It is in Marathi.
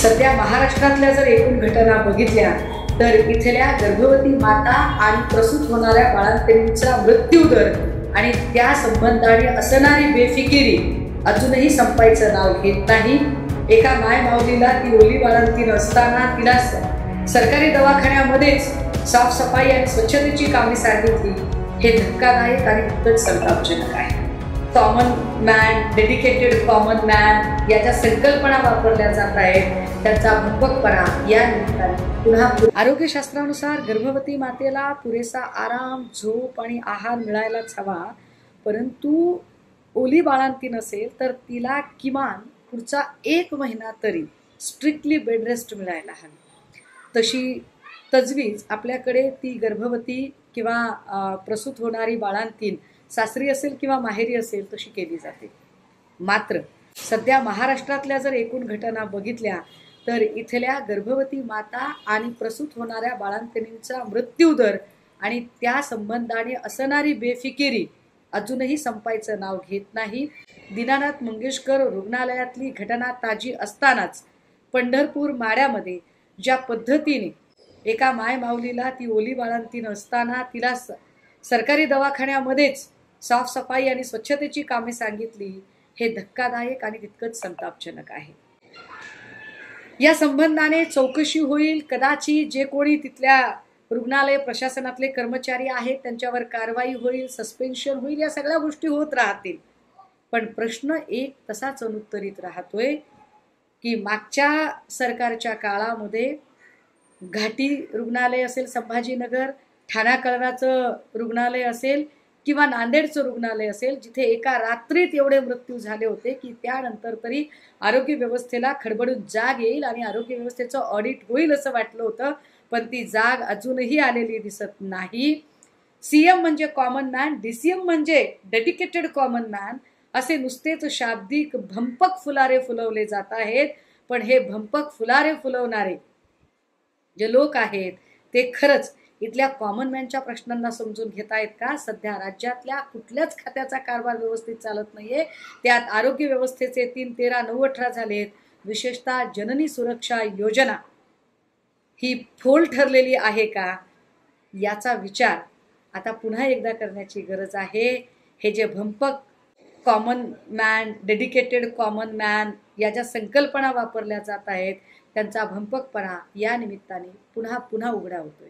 सध्या महाराष्ट्रातल्या जर एकूण घटना बघितल्या तर इथल्या गर्भवती माता आणि प्रसूत होणाऱ्या बाळंतींचा मृत्यू दर आणि त्या संबंधाने असणारी बेफिकिरी अजूनही संपायचं नाव घेत नाही। एका माय माऊलीला ती ओली बाळंतीण असताना तिला सरकारी दवाखान्यामध्येच साफसफाई आणि स्वच्छतेची कामे सांगितली, हे धक्कादायक आणि खूपच संतापजनक आहे। Common man, dedicated common man याच्या संकल्पना वापरल्या जात आहेत, त्यांचा भंपकपणा या निमित्ताने पुन्हा आरोग्यशास्त्रानुसार गर्भवती मातेला पुरेसा आराम, झोप आणि आहार मिळायलाच हवा, परंतु ओली बाळंतीण असेल तर तिला किमान पुढचा 1 महिना तरी स्ट्रिक्टली बेड रेस्ट मिळायला हवी। तशी तजवीज आपल्याकडे ती गर्भवती किंवा प्रसूत होणारी बाळंतीण सासरी असेल किंवा माहेरी असेल तशी केली जाते। मात्र सध्या महाराष्ट्रातल्या जर एकूण घटना बघितल्या तर इथल्या गर्भवती माता आणि प्रसूत होणाऱ्या बाळंतीणींचा मृत्यू दर आणि त्या संबंधाने असणारी बेफिकिरी अजूनही संपायचं नाव घेत नाही। दीनानाथ मंगेशकर रुग्णालयातली घटना ताजी असतानाच पंढरपूर माड्यामध्ये ज्या पद्धतीने एका माय माऊलीला ती ओली बाळंतीण असताना तिला सरकारी दवाखान्यामध्येच साफसफाई आणि स्वच्छतेची कामे सांगितली, हे धक्कादायक आणि तितकंच संतापजनक आहे। या संबंधाने चौकशी होईल, कदाचित जे कोणी तिथल्या रुग्णालय प्रशासनातले कर्मचारी आहेत त्यांच्यावर कारवाई होईल, सस्पेन्शन होईल, या सगळ्या गोष्टी होत राहतील। पण प्रश्न एक तसाच अनुत्तरित राहतोय की मागच्या सरकारच्या काळामध्ये घाटी रुग्णालय असेल संभाजीनगर, ठाणा कळव्याचं रुग्णालय असेल किंवा नांदेडचं रुग्णालय असेल, जिथे एका रात्रीत एवढे मृत्यू झाले होते की त्यानंतर तरी आरोग्य व्यवस्थेला खडबडून जाग येईल आणि आरोग्य व्यवस्थेचं ऑडिट होईल असं वाटलं होतं, पण ती जाग अजूनही आलेली दिसत नाही। सीएम म्हणजे कॉमन मॅन, डीसीएम म्हणजे डेडिकेटेड कॉमन मॅन, असे नुसतेच शाब्दिक भंपक फुलारे फुलवले जात आहेत, पण हे भंपक फुलारे फुलवणारे जे लोक आहेत ते खरंच इथल्या कॉमन मॅनच्या प्रश्नांना समजून घेत आहेत का? सध्या राज्यातल्या कुठल्याच खात्याचा कारभार व्यवस्थित चालत नाहीये, त्यात आरोग्य व्यवस्थेचे 3, 13, 9, 18 झालेत। विशेषतः जननी सुरक्षा योजना ही फोल ठरलेली आहे का, याचा विचार आता पुन्हा एकदा करण्याची गरज आहे। हे जे भंपक common man, dedicated common man या ज्या संकल्पना वापरल्या जात आहेत त्यांचा भंपकपणा या निमित्ताने पुन्हा उघडा होतोय।